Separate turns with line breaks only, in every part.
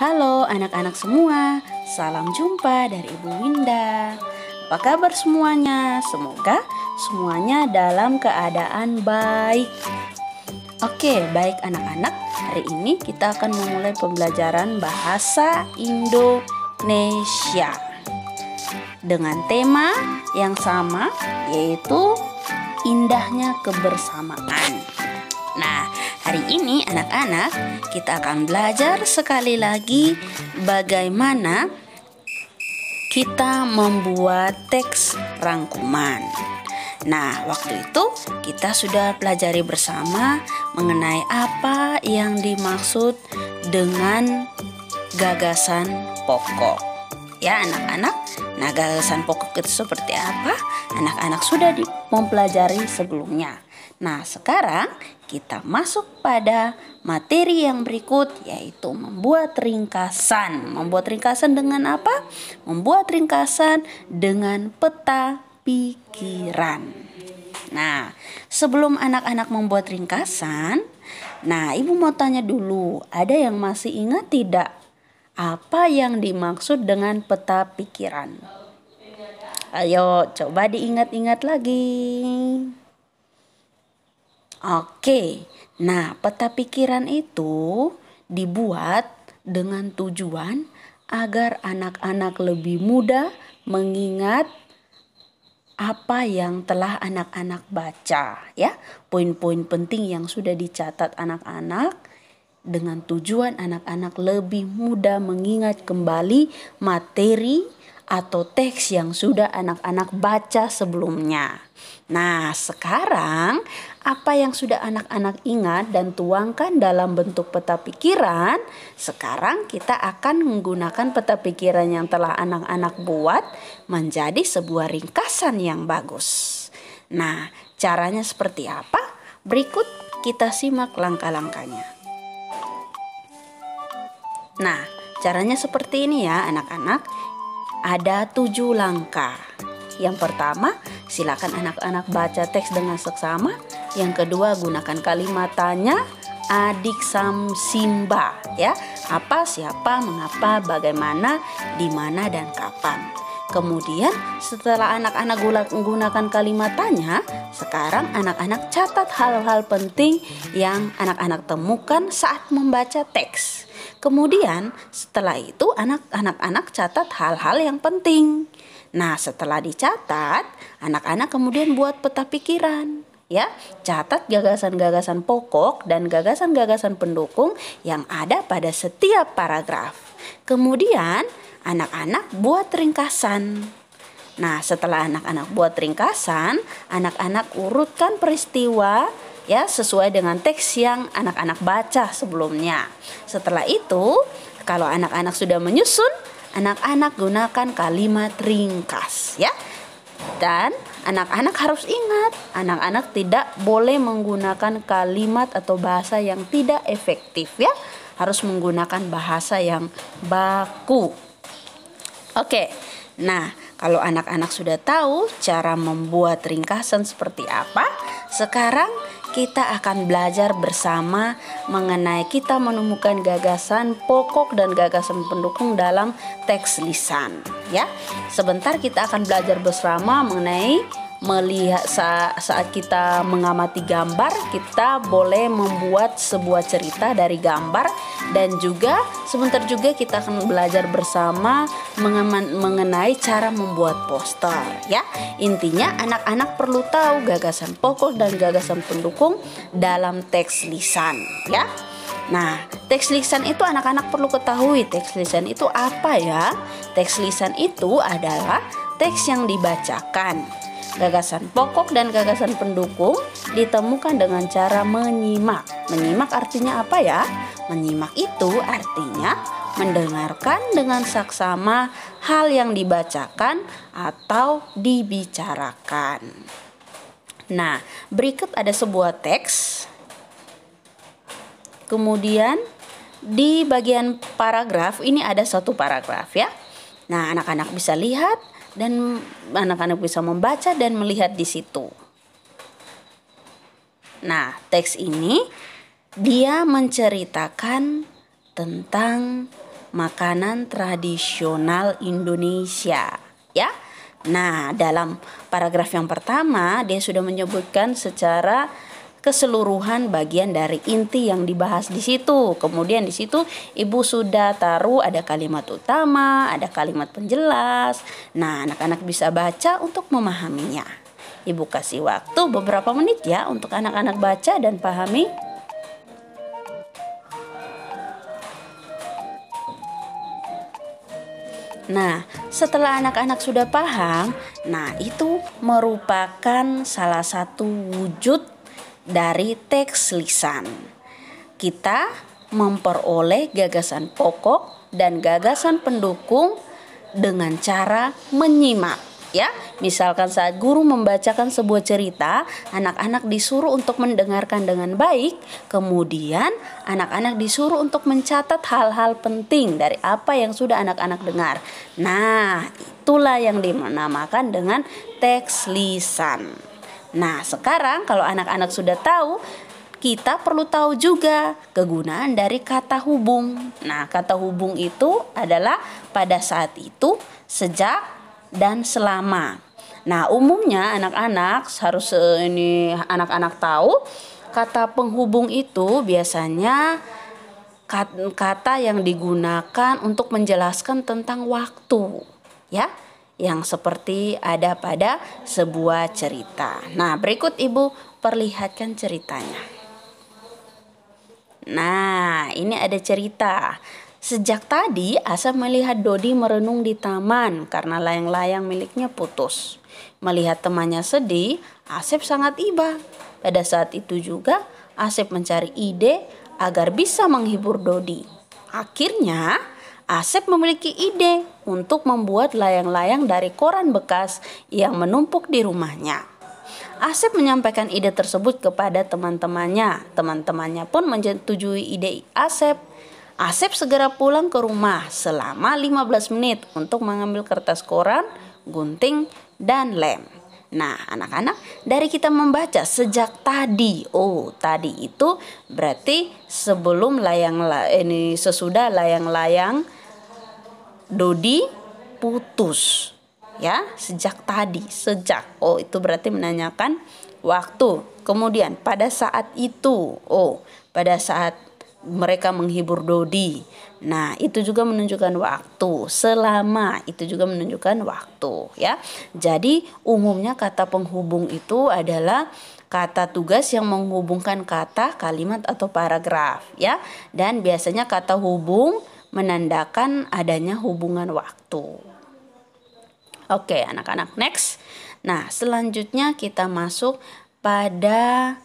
Halo anak-anak semua, salam jumpa dari Ibu Winda. Apa kabar semuanya? Semoga semuanya dalam keadaan baik. Oke, baik anak-anak, hari ini kita akan memulai pembelajaran bahasa Indonesia dengan tema yang sama, yaitu indahnya kebersamaan. Nah, hari ini anak-anak kita akan belajar sekali lagi bagaimana kita membuat teks rangkuman. Nah, waktu itu kita sudah pelajari bersama mengenai apa yang dimaksud dengan gagasan pokok. Ya anak-anak, nah gagasan pokok itu seperti apa? Anak-anak sudah mempelajari sebelumnya. Nah, sekarang kita masuk pada materi yang berikut, yaitu membuat ringkasan. Membuat ringkasan dengan apa? Membuat ringkasan dengan peta pikiran. Nah, sebelum anak-anak membuat ringkasan, Ibu mau tanya dulu, ada yang masih ingat tidak apa yang dimaksud dengan peta pikiran? Ayo, coba diingat-ingat lagi. Oke, nah peta pikiran itu dibuat dengan tujuan agar anak-anak lebih mudah mengingat apa yang telah anak-anak baca, ya. Poin-poin penting yang sudah dicatat anak-anak dengan tujuan anak-anak lebih mudah mengingat kembali materi atau teks yang sudah anak-anak baca sebelumnya. Nah, sekarang apa yang sudah anak-anak ingat dan tuangkan dalam bentuk peta pikiran, sekarang kita akan menggunakan peta pikiran yang telah anak-anak buat menjadi sebuah ringkasan yang bagus. Nah, caranya seperti apa? Berikut kita simak langkah-langkahnya. Nah, caranya seperti ini ya anak-anak. Ada 7 langkah. Yang pertama, silakan anak-anak baca teks dengan seksama. Yang kedua, gunakan kalimat tanya, adik sam simba, ya. Apa, siapa, mengapa, bagaimana, di mana dan kapan. Kemudian setelah anak-anak menggunakan kalimat tanya, sekarang anak-anak catat hal-hal penting yang anak-anak temukan saat membaca teks. Kemudian setelah itu anak-anak catat hal-hal yang penting. Nah, setelah dicatat, anak-anak kemudian buat peta pikiran. Ya, catat gagasan-gagasan pokok dan gagasan-gagasan pendukung yang ada pada setiap paragraf. Kemudian anak-anak buat ringkasan. Nah, setelah anak-anak buat ringkasan, anak-anak urutkan peristiwa ya sesuai dengan teks yang anak-anak baca sebelumnya. Setelah itu, kalau anak-anak sudah menyusun, anak-anak gunakan kalimat ringkas ya. Dan anak-anak harus ingat, anak-anak tidak boleh menggunakan kalimat atau bahasa yang tidak efektif ya. Harus menggunakan bahasa yang baku. Oke. Nah, kalau anak-anak sudah tahu cara membuat ringkasan seperti apa, sekarang kita akan belajar bersama mengenai kita menemukan gagasan pokok dan gagasan pendukung dalam teks lisan, ya. Sebentar kita akan belajar bersama mengenai melihat saat kita mengamati gambar, kita boleh membuat sebuah cerita dari gambar, dan juga sebentar juga kita akan belajar bersama mengenai cara membuat poster ya. Intinya anak-anak perlu tahu gagasan pokok dan gagasan pendukung dalam teks lisan ya. Nah, teks lisan itu anak-anak perlu ketahui teks lisan itu apa ya. Teks lisan itu adalah teks yang dibacakan. Gagasan pokok dan gagasan pendukung ditemukan dengan cara menyimak. Menyimak artinya apa ya? Menyimak itu artinya mendengarkan dengan saksama hal yang dibacakan atau dibicarakan. Nah, berikut ada sebuah teks. Kemudian di bagian paragraf ini ada satu paragraf ya. Nah, anak-anak bisa lihat dan anak-anak bisa membaca dan melihat di situ. Nah, teks ini dia menceritakan tentang makanan tradisional Indonesia, ya. Nah, dalam paragraf yang pertama dia sudah menyebutkan secara keseluruhan bagian dari inti yang dibahas di situ. Kemudian di situ Ibu sudah taruh ada kalimat utama, ada kalimat penjelas. Nah, anak-anak bisa baca untuk memahaminya. Ibu kasih waktu beberapa menit ya untuk anak-anak baca dan pahami. Nah, setelah anak-anak sudah paham, nah itu merupakan salah satu wujud dari teks lisan. Kita memperoleh gagasan pokok dan gagasan pendukung dengan cara menyimak. Ya, misalkan saat guru membacakan sebuah cerita, anak-anak disuruh untuk mendengarkan dengan baik, kemudian anak-anak disuruh untuk mencatat hal-hal penting dari apa yang sudah anak-anak dengar. Nah, itulah yang dinamakan dengan teks lisan. Nah, sekarang kalau anak-anak sudah tahu, kita perlu tahu juga kegunaan dari kata hubung. Nah, kata hubung itu adalah pada saat itu, sejak, dan selama. Nah, umumnya anak-anak harus anak-anak tahu kata penghubung itu biasanya kata yang digunakan untuk menjelaskan tentang waktu, ya, yang seperti ada pada sebuah cerita. Nah, berikut Ibu perlihatkan ceritanya. Nah, ini ada cerita. Sejak tadi Asep melihat Dodi merenung di taman karena layang-layang miliknya putus. Melihat temannya sedih, Asep sangat iba. Pada saat itu juga Asep mencari ide agar bisa menghibur Dodi. Akhirnya Asep memiliki ide untuk membuat layang-layang dari koran bekas yang menumpuk di rumahnya. Asep menyampaikan ide tersebut kepada teman-temannya. Teman-temannya pun menyetujui ide Asep. Asep segera pulang ke rumah selama 15 menit untuk mengambil kertas koran, gunting, dan lem. Nah, anak-anak, dari kita membaca sejak tadi. Oh, tadi itu berarti sebelum sesudah layang-layang Dodi putus. Ya, sejak tadi, sejak. Oh, itu berarti menanyakan waktu. Kemudian pada saat itu. Oh, pada saat mereka menghibur Dodi. Nah, itu juga menunjukkan waktu. Selama itu juga menunjukkan waktu, ya. Jadi, umumnya kata penghubung itu adalah kata tugas yang menghubungkan kata, kalimat atau paragraf, ya. Dan biasanya kata hubung menandakan adanya hubungan waktu. Oke, anak-anak, next. Nah, selanjutnya kita masuk pada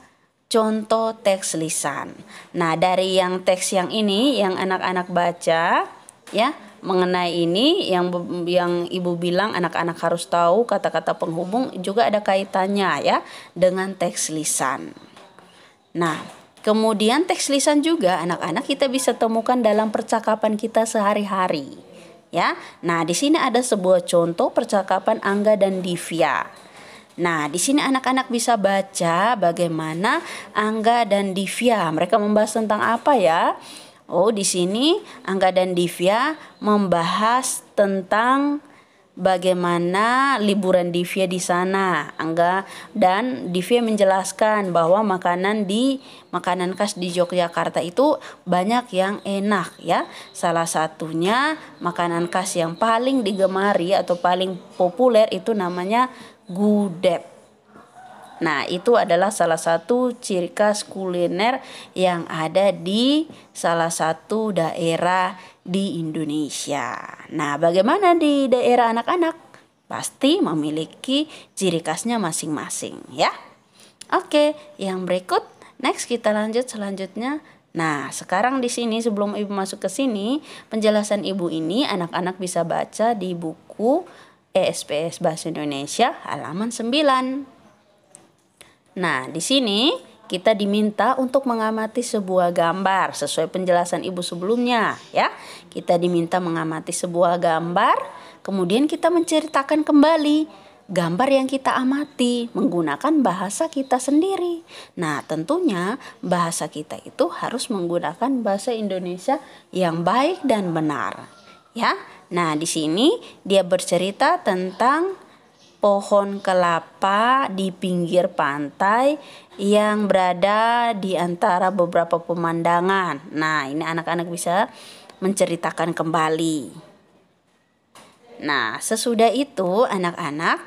contoh teks lisan. Nah, dari yang teks yang ini yang anak-anak baca, ya, mengenai ini yang Ibu bilang anak-anak harus tahu kata-kata penghubung juga ada kaitannya ya dengan teks lisan. Nah, kemudian teks lisan juga anak-anak kita bisa temukan dalam percakapan kita sehari-hari. Ya. Nah, di sini ada sebuah contoh percakapan Angga dan Divya. Nah, di sini anak-anak bisa baca bagaimana Angga dan Divya. Mereka membahas tentang apa ya? Oh, di sini Angga dan Divya membahas tentang bagaimana liburan Divya di sana. Angga dan Divya menjelaskan bahwa makanan khas di Yogyakarta itu banyak yang enak ya. Salah satunya makanan khas yang paling digemari atau paling populer itu namanya gudeg. Nah, itu adalah salah satu ciri khas kuliner yang ada di salah satu daerah di Indonesia. Nah, bagaimana di daerah anak-anak? Pasti memiliki ciri khasnya masing-masing ya. Oke, yang berikut next kita lanjut selanjutnya. Nah, sekarang di sini sebelum Ibu masuk ke sini, penjelasan Ibu ini anak-anak bisa baca di buku ESPS Bahasa Indonesia halaman 9. Nah, di sini kita diminta untuk mengamati sebuah gambar sesuai penjelasan Ibu sebelumnya ya. Kita diminta mengamati sebuah gambar, kemudian kita menceritakan kembali gambar yang kita amati menggunakan bahasa kita sendiri. Nah, tentunya bahasa kita itu harus menggunakan bahasa Indonesia yang baik dan benar, ya. Nah, di sini dia bercerita tentang pohon kelapa di pinggir pantai yang berada di antara beberapa pemandangan. Nah, ini anak-anak bisa menceritakan kembali. Nah, sesudah itu anak-anak,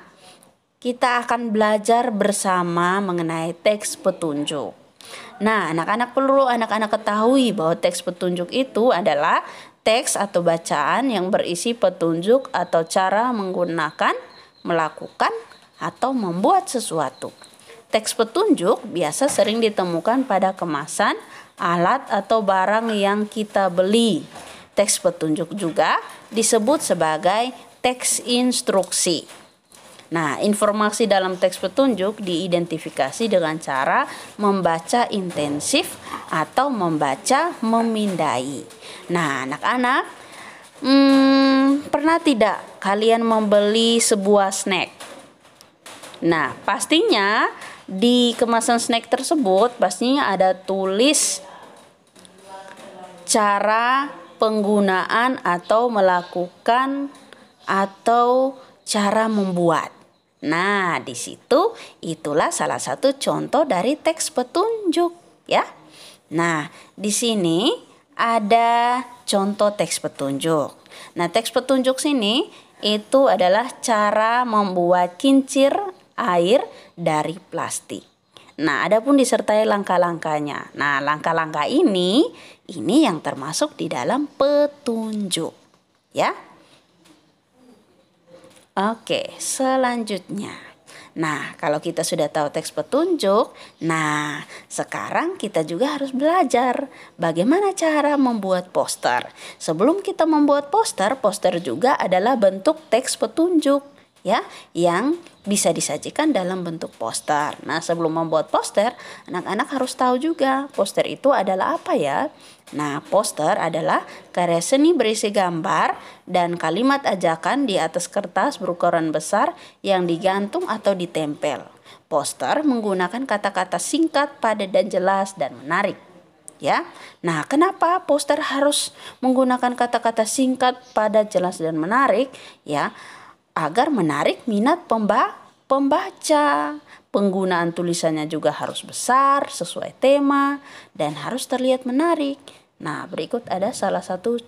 kita akan belajar bersama mengenai teks petunjuk. Nah, anak-anak perlu ketahui bahwa teks petunjuk itu adalah teks atau bacaan yang berisi petunjuk atau cara menggunakan, melakukan, atau membuat sesuatu. Teks petunjuk biasa sering ditemukan pada kemasan, alat, atau barang yang kita beli. Teks petunjuk juga disebut sebagai teks instruksi. Nah, informasi dalam teks petunjuk diidentifikasi dengan cara membaca intensif atau membaca memindai. Nah, anak-anak, pernah tidak kalian membeli sebuah snack? Nah, pastinya di kemasan snack tersebut pastinya ada tulis cara penggunaan atau melakukan atau cara membuat. Nah, di situ itulah salah satu contoh dari teks petunjuk, ya. Nah, di sini ada contoh teks petunjuk. Nah, teks petunjuk sini itu adalah cara membuat kincir air dari plastik. Nah, adapun disertai langkah-langkahnya. Nah, langkah-langkah ini yang termasuk di dalam petunjuk, ya. Oke, selanjutnya. Nah, kalau kita sudah tahu teks petunjuk, nah sekarang kita juga harus belajar bagaimana cara membuat poster. Sebelum kita membuat poster juga adalah bentuk teks petunjuk, ya, yang bisa disajikan dalam bentuk poster. Nah, sebelum membuat poster, anak-anak harus tahu juga poster itu adalah apa, ya. Nah, poster adalah karya seni berisi gambar dan kalimat ajakan di atas kertas berukuran besar yang digantung atau ditempel. Poster menggunakan kata-kata singkat, padat dan jelas dan menarik, ya. Nah, kenapa poster harus menggunakan kata-kata singkat, padat, jelas dan menarik, ya? Agar menarik minat pembaca. Penggunaan tulisannya juga harus besar, sesuai tema, dan harus terlihat menarik. Nah, berikut ada salah satu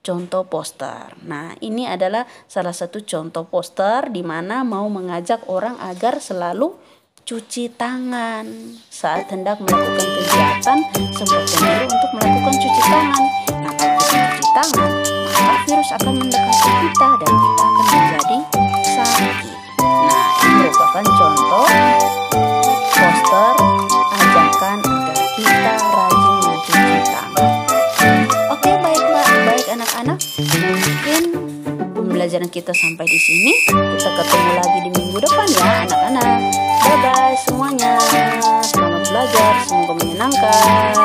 contoh poster. Nah, ini adalah salah satu contoh poster di mana mau mengajak orang agar selalu cuci tangan saat hendak melakukan kegiatan seperti dulu untuk melakukan cuci tangan. Nah, kalau kita cuci tangan, maka virus akan mendekati kita dan kita akan menjadi sakit. Nah, ini merupakan contoh poster ajakan agar kita rajin mencuci tangan. Oke, baik anak-anak. Mungkin pembelajaran kita sampai di sini. Kita ketemu lagi di minggu depan, ya anak-anak. Bye-bye semuanya. Selamat belajar, semoga menyenangkan.